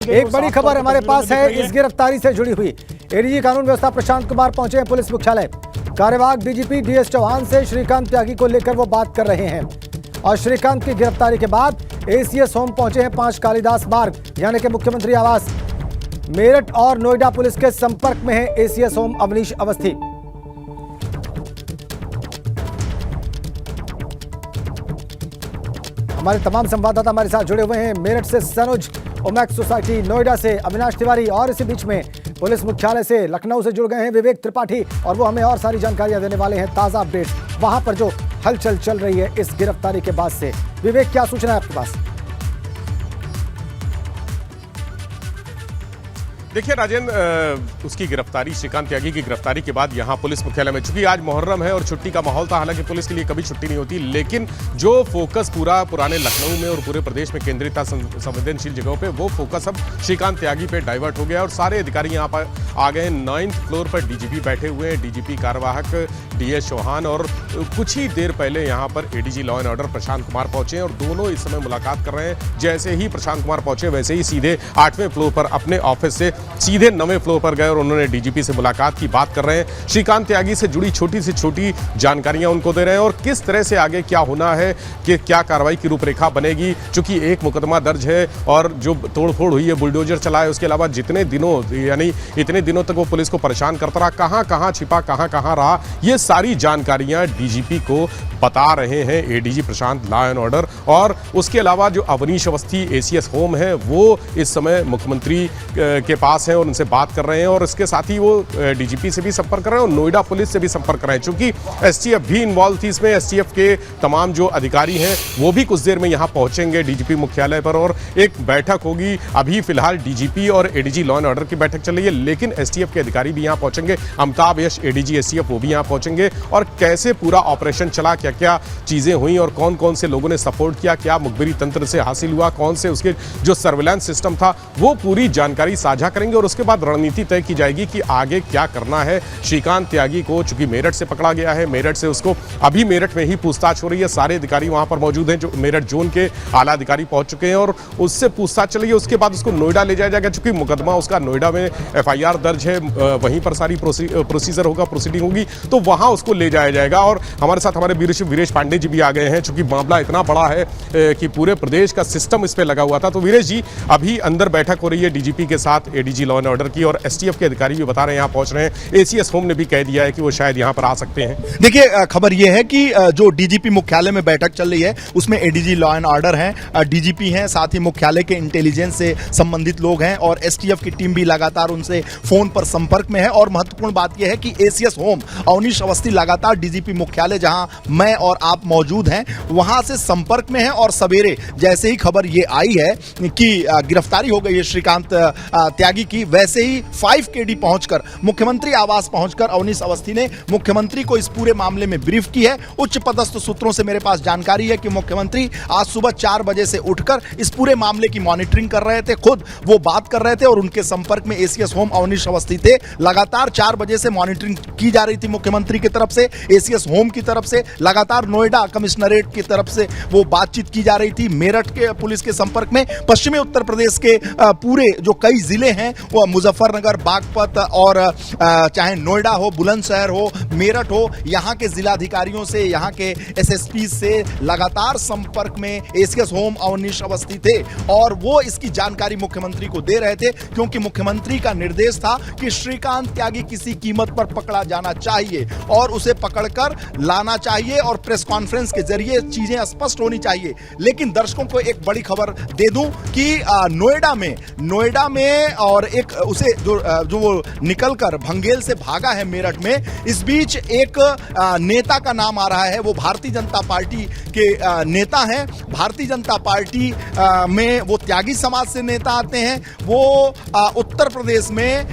एक बड़ी खबर हमारे पास है इस गिरफ्तारी से जुड़ी हुई। एडीजी कानून व्यवस्था प्रशांत कुमार पहुंचे हैं पुलिस मुख्यालय। कार्यवाहक डीजीपी डीएस चौहान से श्रीकांत त्यागी को लेकर वो बात कर रहे हैं और श्रीकांत की गिरफ्तारी के बाद एसीएस होम पहुंचे हैं 5 कालिदास मार्ग यानी कि मुख्यमंत्री आवास। मेरठ और नोएडा पुलिस के संपर्क में है एसीएस होम अवनीश अवस्थी। हमारे तमाम संवाददाता हमारे साथ जुड़े हुए हैं। मेरठ से सनुज, ओमैक्स सोसाइटी, नोएडा से अविनाश तिवारी और इसी बीच में पुलिस मुख्यालय से लखनऊ से जुड़ गए हैं विवेक त्रिपाठी और वो हमें और सारी जानकारियां देने वाले हैं, ताजा अपडेट वहां पर जो हलचल चल रही है इस गिरफ्तारी के बाद से। विवेक, क्या सूचना है आपके पास? देखिए राजेंद्र, उसकी गिरफ्तारी, श्रीकांत त्यागी की गिरफ्तारी के बाद यहाँ पुलिस मुख्यालय में, चूंकि आज मुहर्रम है और छुट्टी का माहौल था, हालांकि पुलिस के लिए कभी छुट्टी नहीं होती, लेकिन जो फोकस पूरा पुराने लखनऊ में और पूरे प्रदेश में केंद्रित था संवेदनशील जगहों पे, वो फोकस अब श्रीकांत त्यागी पे डाइवर्ट हो गया और सारे अधिकारी यहाँ पर आ गए। 9th फ्लोर पर डीजीपी बैठे हुए हैं, डीजीपी कार्यवाहक डीएस चौहान, और कुछ ही देर पहले यहाँ पर ADG law and order Prashant Kumar पहुंचे हैं और दोनों इस समय मुलाकात कर रहे हैं। जैसे ही प्रशांत कुमार पहुंचे वैसे ही सीधे 8वें फ्लोर पर अपने ऑफिस से सीधे 9वें फ्लोर पर गए और उन्होंने डीजीपी से मुलाकात की। बात कर रहे हैं श्रीकांत त्यागी से जुड़ी छोटी से छोटी जानकारियां उनको दे रहे हैं और किस तरह से आगे क्या होना है, कि क्या कार्रवाई की रूपरेखा बनेगी। चूंकि एक मुकदमा दर्ज है और जो तोड़फोड़ हुई है, बुलडोजर चला है, उसके अलावा जितने दिनों यानी इतने दिनों तक वो पुलिस को परेशान करता रहा, कहां कहां छिपा, कहां कहां रहा, ये सारी जानकारियां डीजीपी को बता रहे हैं ADG Prashant law and order. और उसके अलावा जो अवनीश अवस्थी एसीएस होम है वो इस समय मुख्यमंत्री के पास है और उनसे बात कर रहे हैं और इसके साथ ही वो डीजीपी से भी संपर्क कर रहे हैं और नोएडा पुलिस से भी संपर्क कर रहे हैं। चूंकि एसटीएफ भी इन्वॉल्व थी इसमें, एसटीएफ के तमाम जो अधिकारी हैं वो भी कुछ देर में यहाँ पहुंचेंगे डीजीपी मुख्यालय पर और एक बैठक होगी। अभी फिलहाल डीजीपी और एडीजी लॉ एंड ऑर्डर की बैठक चल रही है, लेकिन एसटीएफ के अधिकारी भी यहाँ पहुंचेंगे। अमिताभ यश एडीजी एसटीएफ वो भी यहाँ पहुंचेंगे और कैसे पूरा ऑपरेशन चला, क्या क्या चीजें हुई और कौन कौन से लोगों ने सपोर्ट किया, क्या मुखबिरी तंत्र से हासिल हुआ, कौन से उसके जो सर्विलांस सिस्टम था, वो पूरी जानकारी साझा करेंगे और उसके बाद रणनीति तय की जाएगी कि आगे क्या करना है। श्रीकांत त्यागी को चूंकि मेरठ से पकड़ा गया है, मेरठ से उसको अभी मेरठ में ही पूछताछ हो रही है। सारे अधिकारी वहां पर मौजूद हैं, जो मेरठ जोन के आला अधिकारी पहुंच चुके हैं और उससे पूछताछ चलेगी। उसके बाद उसको नोएडा ले जाया जाएगा, चूंकि मुकदमा उसका नोएडा में एफआईआर दर्ज है, वहीं पर सारी प्रोसीजर होगा, प्रोसीडिंग होगी, तो वहां उसको ले जाया जाएगा। और हमारे साथ हमारे वीरेश पांडे जी भी आ गए हैं, चूंकि मामला इतना बड़ा है कि पूरे प्रदेश का सिस्टम इस पे लगा हुआ था। तो वीरेश जी, अभी अंदर बैठक हो रही है डीजीपी के साथ एडीजी लॉ एंड ऑर्डर की और एसटीएफ के अधिकारी भी बता रहे हैं यहाँ पहुंच रहे हैं। एसीएस होम ने भी कह दिया है कि वो शायद यहाँ पर आ सकते हैं। देखिए, खबर ये है कि जो डीजीपी मुख्यालय में बैठक चल रही है उसमें एडीजी लॉ एंड ऑर्डर हैं, डीजीपी हैं, साथ ही मुख्यालय के इंटेलिजेंस से संबंधित लोग हैं और एसटीएफ की टीम भी लगातार उनसे फोन पर संपर्क में है। और महत्वपूर्ण बात यह है कि एसीएस होम अवनीश अवस्थी लगातार डीजीपी मुख्यालय जहां मैं और आप मौजूद हैं वहां से संपर्क में है और सवेरे जैसे ही खबर ये आई है कि गिरफ्तारी हो गई है श्रीकांत त्यागी की, वैसे ही 5KD पहुंचकर मुख्यमंत्री आवास पहुंचकर अवनीश अवस्थी ने मुख्यमंत्री को इस पूरे मामले में ब्रीफ की है। उच्च पदस्थ सूत्रों से मेरे पास जानकारी है कि मुख्यमंत्री आज सुबह 4 बजे से उठकर इस पूरे मामले की मॉनिटरिंग कर रहे थे, खुद वो बात कर रहे थे और उनके संपर्क में एसीएस होम अवनीश अवस्थी थे। लगातार 4 बजे से मॉनिटरिंग की जा रही थी मुख्यमंत्री की तरफ से, एसीएस होम की तरफ से, लगातार नोएडा कमिश्नरेट की तरफ से वो बातचीत की जा रही थी। मेरठ के पुलिस के संपर्क में पश्चिमी उत्तर प्रदेश के पूरे जो कई जिले हैं, वो मुजफ्फरनगर, बागपत और चाहे नोएडा हो, बुलंदशहर हो, मेरठ हो, यहाँ के जिलाधिकारियों से, यहाँ के एसएसपी से लगातार संपर्क में एसीएस होम अवनीश अवस्थी थे और वो इसकी जानकारी मुख्यमंत्री को दे रहे थे, क्योंकि मुख्यमंत्री का निर्देश था कि श्रीकांत त्यागी किसी कीमत पर पकड़ा जाना चाहिए और उसे पकड़कर लाना चाहिए और प्रेस कॉन्फ्रेंस के जरिए चीजें स्पष्ट होनी चाहिए। लेकिन दर्शकों को एक बड़ी खबर दे दूं कि नोएडा में और एक उसे जो वो निकलकर भंगेल से भागा है मेरठ में, इस बीच एक नेता का नाम आ रहा है। वो भारतीय जनता पार्टी के नेता हैं। भारतीय जनता पार्टी में वो त्यागी समाज से नेता आते हैं। वो उत्तर प्रदेश में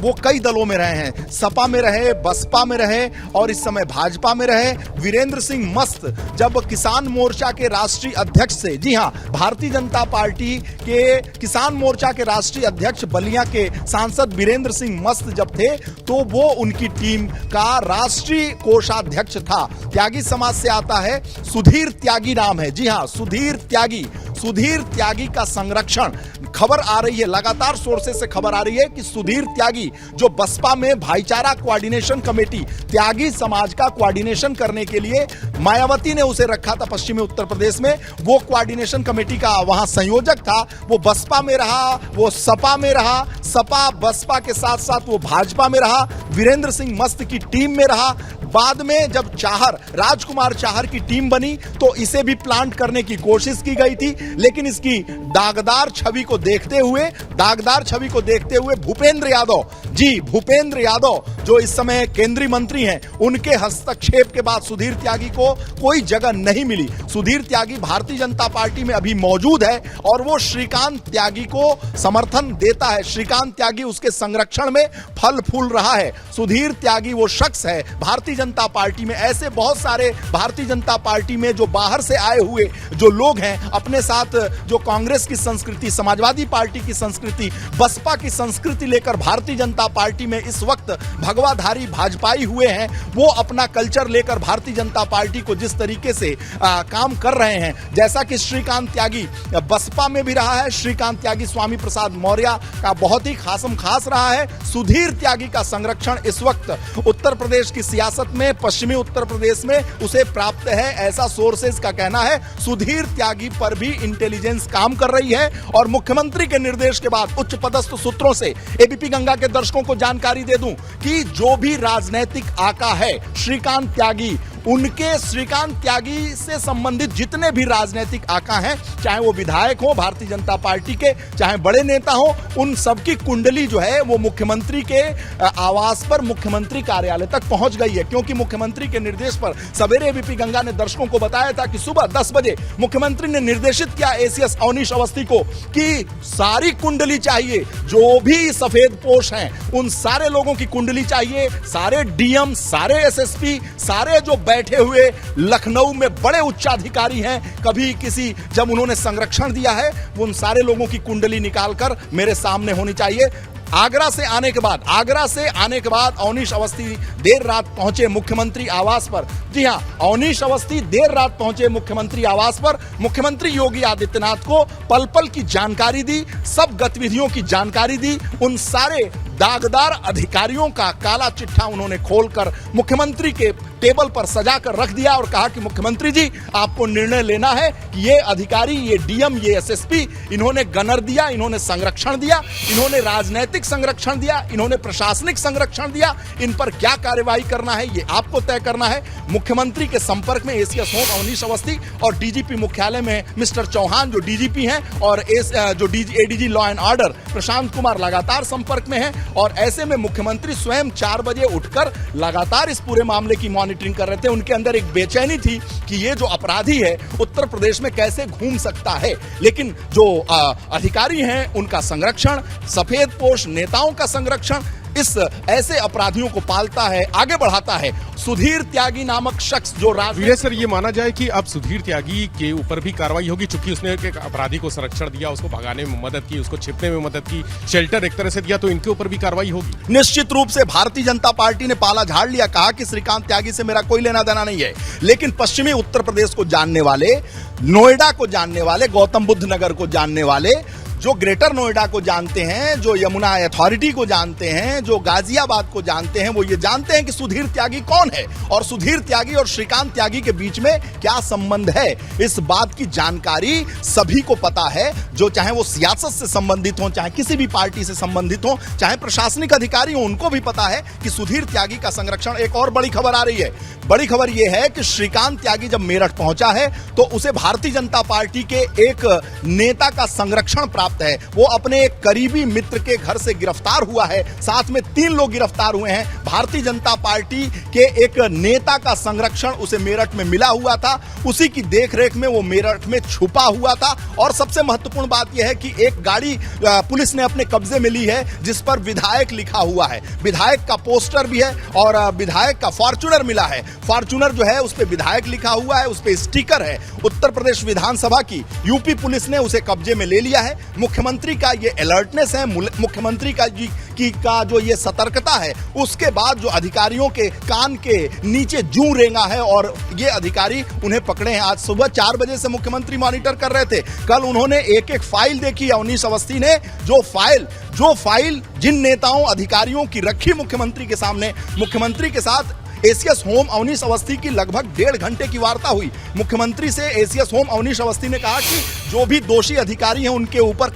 वो कई दलों में रहे हैं, सपा में रहे, बसपा में रहे और इस समय भाजपा में रहे। वीरेंद्र सिंह मस्त जब किसान मोर्चा के राष्ट्रीय अध्यक्ष से, जी हां, भारतीय जनता पार्टी के किसान मोर्चा के राष्ट्रीय अध्यक्ष बलिया के सांसद वीरेंद्र सिंह मस्त जब थे तो वो उनकी टीम का राष्ट्रीय कोषाध्यक्ष था। त्यागी समाज से आता है, सुधीर त्यागी नाम है। जी हां, सुधीर त्यागी। सुधीर त्यागी का संरक्षण। खबर आ रही है, लगातार सोर्सेस से खबर आ रही है कि सुधीर त्यागी जो बसपा में भाईचारा कोऑर्डिनेशन कमेटी, त्यागी समाज का कोऑर्डिनेशन करने के लिए मायावती ने उसे रखा था पश्चिमी उत्तर प्रदेश में, वो कोऑर्डिनेशन कमेटी का वहां संयोजक था। वो बसपा में रहा, वो सपा में रहा, सपा बसपा के साथ साथ वो भाजपा में रहा, वीरेंद्र सिंह मस्त की टीम में रहा। बाद में जब राजकुमार चाहर की टीम बनी तो इसे भी प्लांट करने की कोशिश की गई थी, लेकिन इसकी दागदार छवि को देखते हुए भूपेंद्र यादव जो इस समय केंद्रीय मंत्री हैं, उनके हस्तक्षेप के बाद सुधीर त्यागी को कोई जगह नहीं मिली। सुधीर त्यागी भारतीय जनता पार्टी में अभी मौजूद है और वो श्रीकांत त्यागी को समर्थन देता है। श्रीकांत त्यागी उसके संरक्षण में फल फूल रहा है। सुधीर त्यागी वो शख्स है भारतीय जनता पार्टी में, ऐसे बहुत सारे भारतीय जनता पार्टी में जो बाहर से आए हुए जो लोग हैं, अपने साथ जो कांग्रेस की संस्कृति, समाजवादी पार्टी की संस्कृति, बसपा की संस्कृति लेकर भारतीय जनता पार्टी में इस वक्त भगवाधारी भाजपाई हुए हैं, वो अपना कल्चर लेकर भारतीय जनता पार्टी को जिस तरीके से काम कर रहे हैं, जैसा कि श्रीकांत त्यागी बसपा में भी रहा है। श्रीकांत त्यागी स्वामी प्रसाद मौर्य का बहुत ही खासम खास रहा है। सुधीर त्यागी का संरक्षण इस वक्त उत्तर प्रदेश की सियासत में, पश्चिमी उत्तर प्रदेश में उसे प्राप्त है, ऐसा सोर्सेज का कहना है। सुधीर त्यागी पर भी इंटेलिजेंस काम कर रही है और मुख्यमंत्री के निर्देश के बाद उच्च पदस्थ सूत्रों से एबीपी गंगा के दर्शकों को जानकारी दे दूं कि जो भी राजनीतिक आका है श्रीकांत त्यागी, उनके श्रीकांत त्यागी से संबंधित जितने भी राजनीतिक आका हैं, चाहे वो विधायक हो भारतीय जनता पार्टी के, चाहे बड़े नेता हो, उन सबकी कुंडली जो है वो मुख्यमंत्री के आवास पर, मुख्यमंत्री कार्यालय तक पहुंच गई है। क्योंकि मुख्यमंत्री के निर्देश पर सवेरे एबीपी गंगा ने दर्शकों को बताया था कि सुबह 10 बजे मुख्यमंत्री ने निर्देशित किया एसीएस अवनीश अवस्थी को कि सारी कुंडली चाहिए, जो भी सफेद पोश हैं उन सारे लोगों की कुंडली चाहिए, सारे डीएम, सारे एसएसपी, सारे जो बैठे हुए लखनऊ में बड़े उच्चाधिकारी हैं, कभी किसी जब उन्होंने संरक्षण दिया है, वो उन सारे लोगों की कुंडली निकालकर मेरे सामने होनी चाहिए। आगरा से आने के बाद अवनीश अवस्थी देर रात पहुंचे मुख्यमंत्री आवास पर। जी हां, अवनीश अवस्थी देर रात पहुंचे मुख्यमंत्री आवास पर। मुख्यमंत्री योगी आदित्यनाथ को पल पल की जानकारी दी, सब गतिविधियों की जानकारी दी। उन सारे दागदार अधिकारियों का काला चिट्ठा उन्होंने खोलकर मुख्यमंत्री के टेबल पर सजा कर रख दिया और कहा कि मुख्यमंत्री जी, आपको निर्णय लेना है कि ये अधिकारी, ये डीएम, ये एसएसपी, इन्होंने गनर दिया, इन्होंने संरक्षण दिया, इन्होंने राजनैतिक संरक्षण दिया, इन्होंने प्रशासनिक संरक्षण दिया, इन पर क्या कार्यवाही करना है ये आपको तय करना है। मुख्यमंत्री के संपर्क में एसीएस होम अवनीश अवस्थी और डीजीपी मुख्यालय में मिस्टर चौहान जो डीजीपी हैं और जो ADG law and order Prashant Kumar लगातार संपर्क में हैं। और ऐसे में मुख्यमंत्री स्वयं 4 बजे उठकर लगातार इस पूरे मामले की मॉनिटरिंग कर रहे थे। उनके अंदर एक बेचैनी थी कि ये जो अपराधी है उत्तर प्रदेश में कैसे घूम सकता है, लेकिन जो अधिकारी हैं उनका संरक्षण, सफेद पोश नेताओं का संरक्षण इस ऐसे अपराधियों को पालता है, आगे बढ़ाता है। सुधीर त्यागी नामक शख्स जो वीरे सर, ये माना जाए कि अब सुधीर त्यागी के ऊपर भी कार्रवाई होगी, चूंकि उसने एक अपराधी को संरक्षण दिया, उसको भगाने में मदद की, उसको छिपने में मदद की, शेल्टर एक तरह से दिया, तो इनके ऊपर भी कार्रवाई होगी। निश्चित रूप से भारतीय जनता पार्टी ने पाला झाड़ लिया, कहा कि श्रीकांत त्यागी से मेरा कोई लेना देना नहीं है। लेकिन पश्चिमी उत्तर प्रदेश को जानने वाले, नोएडा को जानने वाले, गौतम बुद्ध नगर को जानने वाले, जो ग्रेटर नोएडा को जानते हैं, जो यमुना अथॉरिटी को जानते हैं, जो गाजियाबाद को जानते हैं, वो ये जानते हैं कि सुधीर त्यागी कौन है और सुधीर त्यागी और श्रीकांत त्यागी के बीच में क्या संबंध है। इस बात की जानकारी सभी को पता है, जो चाहे वो सियासत से संबंधित हो, चाहे किसी भी पार्टी से संबंधित हो, चाहे प्रशासनिक अधिकारी हो, उनको भी पता है कि सुधीर त्यागी का संरक्षण। एक और बड़ी खबर आ रही है, बड़ी खबर यह है कि श्रीकांत त्यागी जब मेरठ पहुंचा है तो उसे भारतीय जनता पार्टी के एक नेता का संरक्षण प्राप्त है। वो अपने एक करीबी मित्र के घर से गिरफ्तार हुआ है, साथ में 3 लोग गिरफ्तार हुए हैं। भारतीय जनता पार्टी के एक नेता का संरक्षण उसे मेरठ में मिला हुआ था, उसी की देखरेख में वो मेरठ में छुपा हुआ था। और सबसे महत्वपूर्ण बात यह है कि एक गाड़ी पुलिस ने अपने कब्जे में ली है जिस पर विधायक लिखा हुआ है, विधायक का पोस्टर भी है और विधायक का फॉर्च्यूनर मिला है। फॉर्च्यूनर जो है उस पे विधायक लिखा हुआ है, उस पे स्टिकर है उत्तर प्रदेश विधानसभा की। यूपी पुलिस ने उसे कब्जे में ले लिया है। मुख्यमंत्री का ये अलर्टनेस है, मुख्यमंत्री का जो ये सतर्कता है, उसके बाद जो अधिकारियों के कान के नीचे जूं रेंगा है और ये अधिकारी उन्हें पकड़े हैं। आज सुबह 4 बजे से मुख्यमंत्री मॉनिटर कर रहे थे। कल उन्होंने एक एक फाइल देखी। अवनीश अवस्थी ने जो फाइल जिन नेताओं अधिकारियों की रखी मुख्यमंत्री के सामने, मुख्यमंत्री के साथ एसीएस होम अवनीश अवस्थी की लगभग 1.5 घंटे की वार्ता हुई। मुख्यमंत्री से एसीएस होम अवनीश अवस्थी ने कहा कि जो भी दोषी अधिकारी हैं उनके ऊपर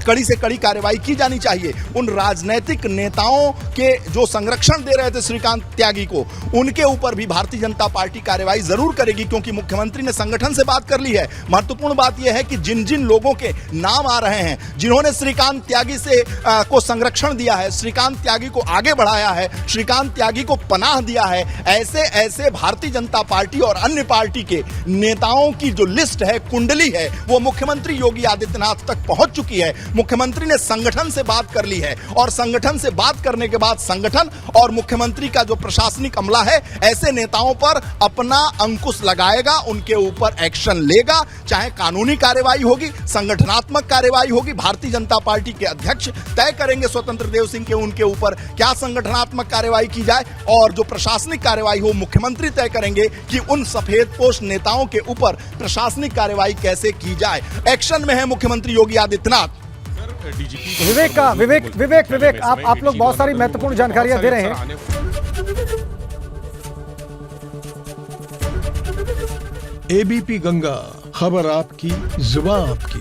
कड़ी से कड़ी कार्रवाई की जानी चाहिए। उन राजनीतिक नेताओं के जो संरक्षण दे रहे थे श्रीकांत त्यागी को, उनके ऊपर भी भारतीय जनता पार्टी कार्रवाई जरूर करेगी, क्योंकि मुख्यमंत्री ने संगठन से बात कर ली है। महत्वपूर्ण बात यह है कि जिन जिन लोगों के नाम आ रहे हैं, जिन्होंने श्रीकांत त्यागी को संरक्षण दिया है, श्रीकांत त्यागी को आगे बढ़ाया है, श्रीकांत त्यागी को पनाह दिया है, ऐसे भारतीय जनता पार्टी और अन्य पार्टी के नेताओं की जो लिस्ट है, कुंडली है, वो मुख्यमंत्री योगी आदित्यनाथ तक पहुंच चुकी है। मुख्यमंत्री ने संगठन से बात कर ली है और संगठन से बात करने के बाद संगठन और मुख्यमंत्री का जो प्रशासनिक अमला है, ऐसे नेताओं पर अपना अंकुश लगाएगा, उनके ऊपर एक्शन लेगा। चाहे कानूनी कार्रवाई होगी, संगठनात्मक कार्रवाई होगी, भारतीय जनता पार्टी के अध्यक्ष तय करेंगे स्वतंत्र देव सिंह के उनके ऊपर क्या संगठनात्मक कार्रवाई की जाए, और जो प्रशासनिक कार्रवाई हो मुख्यमंत्री तय करेंगे कि उन सफेदपोश नेताओं के ऊपर प्रशासनिक कार्रवाई कैसे की जाए। एक्शन में है मुख्यमंत्री योगी आदित्यनाथ। विवेक, आप लोग बहुत सारी महत्वपूर्ण जानकारियां दे रहे हैं। एबीपी गंगा, खबर आपकी, जुबान आपकी।